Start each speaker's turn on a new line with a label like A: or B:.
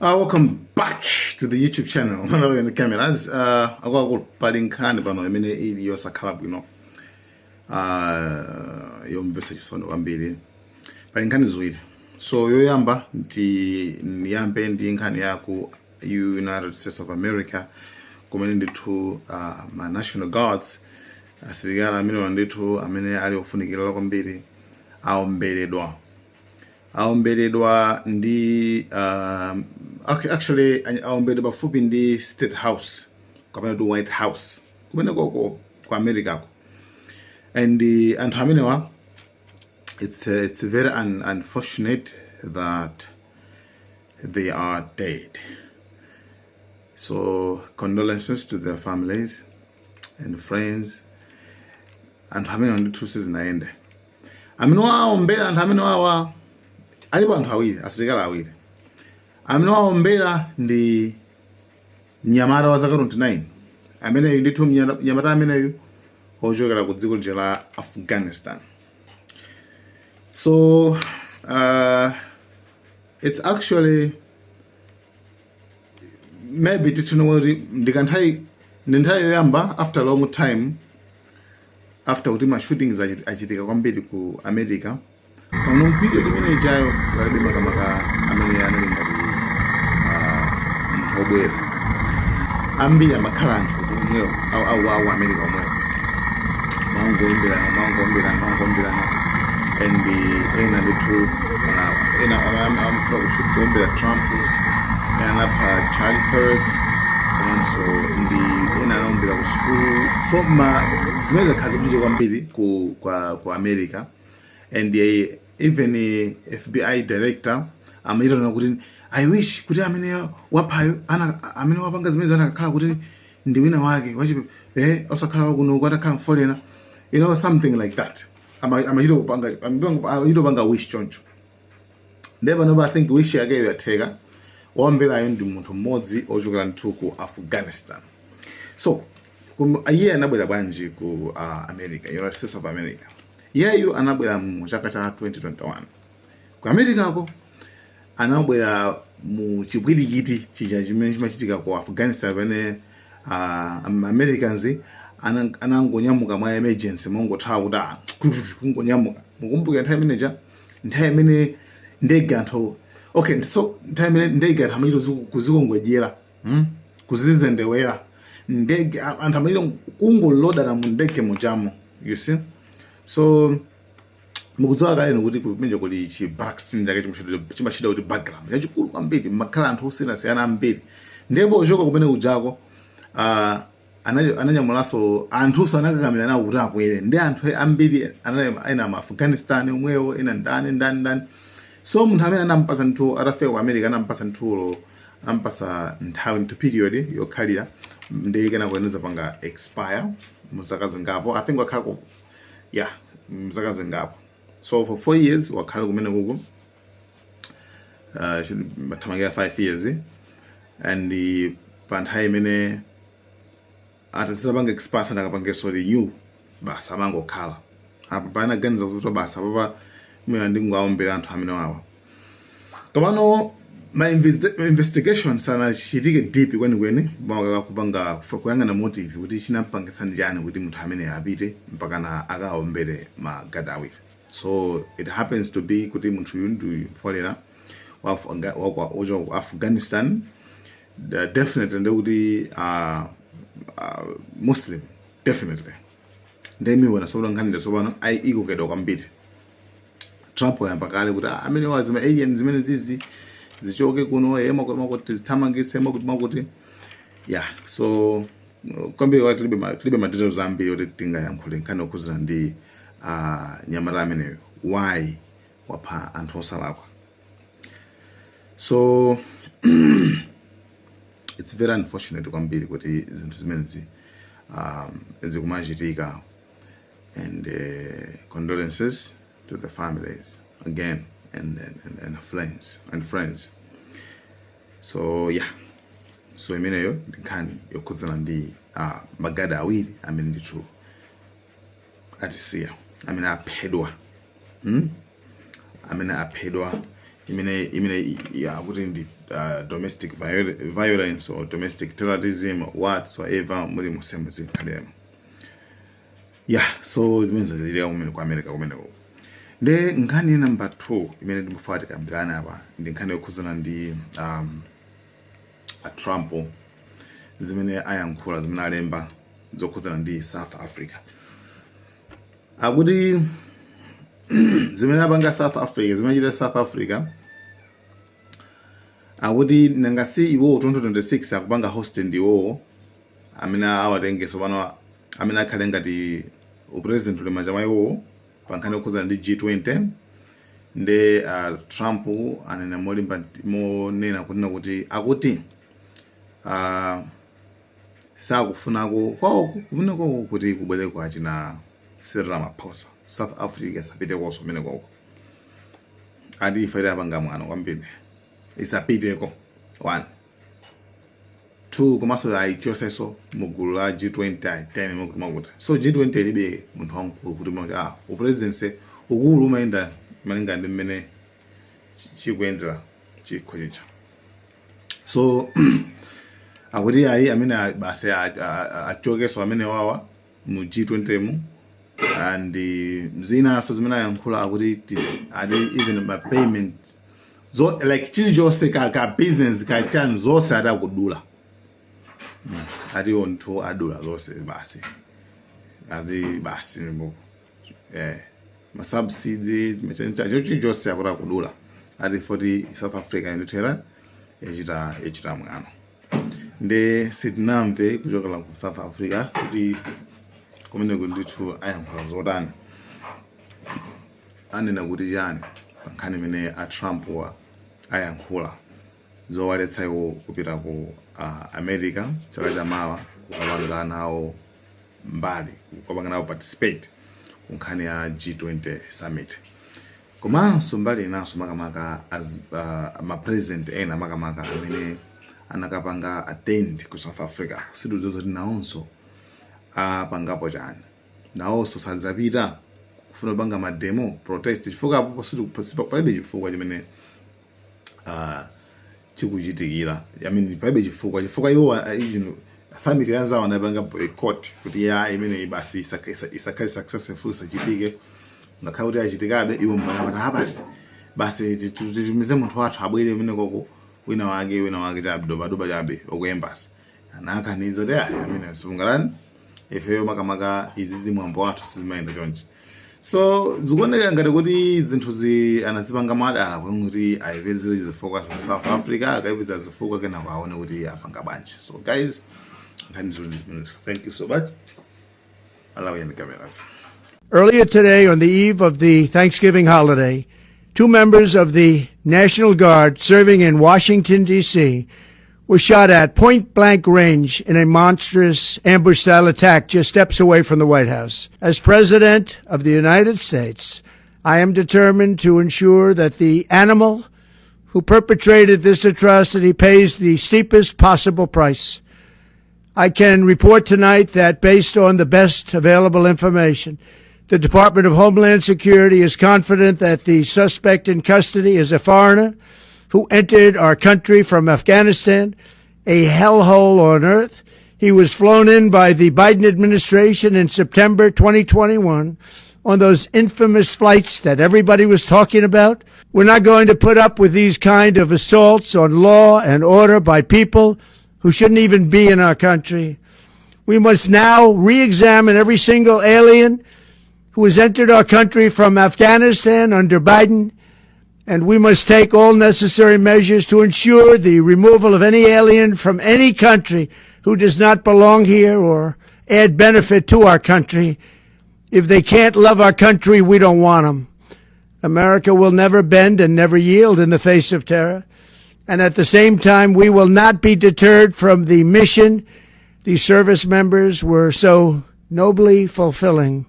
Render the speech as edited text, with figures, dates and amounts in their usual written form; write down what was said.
A: Welcome back to the YouTube channel. Malo in the cameras. Ako palinkhani pano imene ili yosakhala bwino. Yomvesa chisono kwambiri. Palinkhani ziwiri. So yoyamba niyambe ndi nkhani ya ku United States of America kumene ndithu ma National Guards asilikali amene ndithu amene ali ofunikira kwambiri aomberedwa ndi actually aomberedwa pafupi ndi State House kapena tu White House kumene koko ku America ko. And anthu amenewa it's very unfortunate that they are dead. So condolences to their families and friends. Anthu amenewa ndithu sizinaende. Amene aombera anthu amenewa alipo anthu awiri, asilikali awiri. Amene aombera ndi mnyamata wa zaka 29. Amene ndithu mnyamata ameneyu ochokera ku dziko la Afghanistan. So it's actually maybe tichinowo ndikanthawi yoyamba after a long time after kuti ma shootings achitika kwambiri ku America. Pano video limene ijayo palibe makamaka amene anali ngati obwera ambiri amakhala anthu omwewo au America omwewo mangombirana and ena ndithu ena amafuna kuombera Trump, ena pa Charlie Kirk, komanso ndi ena anaombera ku school. So zimene zakhazi kuchita kwambiri ku America. And even FBI director amaitana kuti I wish kuti amene waphayo amene wapanga zimene zanakhala kuti ndi wina wake wachi osakhala kuno kwatakhala foreigner, something like that. Amachito panga wish choncho. Never I think wish yake yatheka womberayo ndi munthu mmodzi ochokera ndithu ku Afghanistan. So iye anabwera bwanji ku America, United States of America. Iyeyu anabwera mu chaka cha 2021. Ku America ko anabwera mu chibwirikiti chija chimene chimachitika ku Afghanistan pamene Americans anangonyamuka mwa emergency mongothawa kuti kungonyamuka. Mukumbuka nthawi imene ndege anthu okay, so nthawi imene ndege anthu amachita kuzikongwejera kuzizendewera ndege anthu amachita kungolodana mu ndege mojamo, you see. So mukudziwa kale nokuti kumenje kuli chi vaccine chake chimachita kuti background yachikulu kwambiri makhala anthu osiyanasiyana ambiri. Ndipo ochoka kumene ujako ananyamulanso anthuso anakakamira nawo kuti akwere ndi anthu ambiri ena ma Afghanistan omwewo ena ndani. So munthu amene anampasa nthu atafika ku America anampasa nthulo anampasa nthawi nthu period yokhalira ndi kena kuyeneza panga expire muzaka zingapo. I think wakhala mzaka zingapo. So for 4 years wakhala kumene kuko mathamangira 5 years and pa nthawi imene atasita panga expire sanakapanga renew basa amangokhala apa panaganiza kuti basa papa mina ndingaombera anthu amene wawa. Komano ma investigation sanachitike deep kwenikweni kupanga kuyang'ana motive kuti chinampangitsa njani kuti munthu amene apite mpaka na akaombere magadi awiri. So it happens to be kuti munthu uyu ndi foreigner wa Afghanistan, definitely ndekuti Muslim, definitely ndemiwona sobola nkhani ndesopano ikukedwa kwambiri. Trump yamba kale kuti amene wazima aliens zimene zizi zichoke kuno makuti zithamangise makuti so kwambiri wati tilibe ma details ambiri oti tingayankhule nkhani yokhuzana ndi nyamata ameneyo why wapha anthu osalakwa. So it's very unfortunate kwambiri kuti zinthu zimenezi zikumachitika. And condolences to the families again and friends. So so imeneyo ndikhani yokhudzana ndi magadi awiri amene ndithu atisiya amene aphedwa imene yakuti ndi domestic violence or domestic terrorism whatsoever muli musemu zinkhalemo. So zimene zachitika kumene ku America kumeneko. Nde nkhani number 2 imene ndimufuna tikambirane apa ndi nkhani yokhuzana ndi Trump zimene ayankhula zimene alemba zokhuzana ndi South Africa. Akuti zimene apanga South Africa zimene chita South Africa akuti nangasi iwo 2026 akupanga host ndiwo amene awatengeso pano amene akhale ngati upresident ule manja maiwo pankhani yokhuzana ndi G20. Nde Trump anena molimba monena kunena kuti akuti sakufunako kwawo kumeneko kuti kubwere kwa china Cyril Ramaphosa South Africa sapite koso kumeneko ati ife apanga mwano kwambiri isapiteko 1 2 komanso aichoseso mugulu la G20 10 makuti so G20 ilibe munthu wankulu kuti upresidency ukulu umayenda malinga ndi mmene chikuyendera chikho chicha. So akuti ayi amene basi achokeso amene wawa mu G20 mu and zina so zimene ayankhula akuti even my payment so like chilichonse ka business ka chan zonse atakudula ati onthu adula zonse basi ati basi ma subsidies mechencha chilichonse akutakudula ati for South Africa indithera echita mwano. Nde sitinamve kuchokera ku South Africa kuti kumene kundithu ayankhula zotani anena kuti chani pankhani imene Trump ayankhula zowaletsa iwo kupita ku America chaka chamawa kukapanga nawo mbali kukapanga nawo participate kunkhani ya G20 summit. Komanso mbali inaso makamaka as ma-president ena makamaka amene anakapanga attend ku South Africa sidu zoti naonso pangapo chani naonso sadzapita kufuna banga mademo protest chifukwa apo palibe chifukwa chimene chikuchitikira palibe chifukwa iwo summit yanzawo anapanga boycott kuti imene basi isakhale successful isachitike ngakhale kuti achitikabe iwo mbanapata basi titumize munthu wathu abwere imene koko wina wake chabe chabe okuembasi anakhaniza kuti amene sifungalani ifeyo makamaka izizi mwambo wathu sizimayenda chonchi. So zikuoneka ngati kuti zinthu anazipanga madala kuti ayipezere zifukwa za South Africa akayipeza zifukwa kena kwaone kuti apanga bwanji. So guys, thank you so much. Allow you in the cameras.
B: Earlier today, on the eve of the Thanksgiving holiday, 2 members of the National Guard serving in Washington, D.C. were shot at point-blank range in a monstrous ambush-style attack just steps away from the White House. As President of the United States, I am determined to ensure that the animal who perpetrated this atrocity pays the steepest possible price. I can report tonight that based on the best available information, the Department of Homeland Security is confident that the suspect in custody is a foreigner who entered our country from Afghanistan, a hellhole on earth. He was flown in by the Biden administration in September 2021 on those infamous flights that everybody was talking about. We're not going to put up with these kind of assaults on law and order by people who shouldn't even be in our country. We must now re-examine every single alien who has entered our country from Afghanistan under Biden, and we must take all necessary measures to ensure the removal of any alien from any country who does not belong here or add benefit to our country. If they can't love our country, we don't want them. America will never bend and never yield in the face of terror. And at the same time, we will not be deterred from the mission these service members were so nobly fulfilling.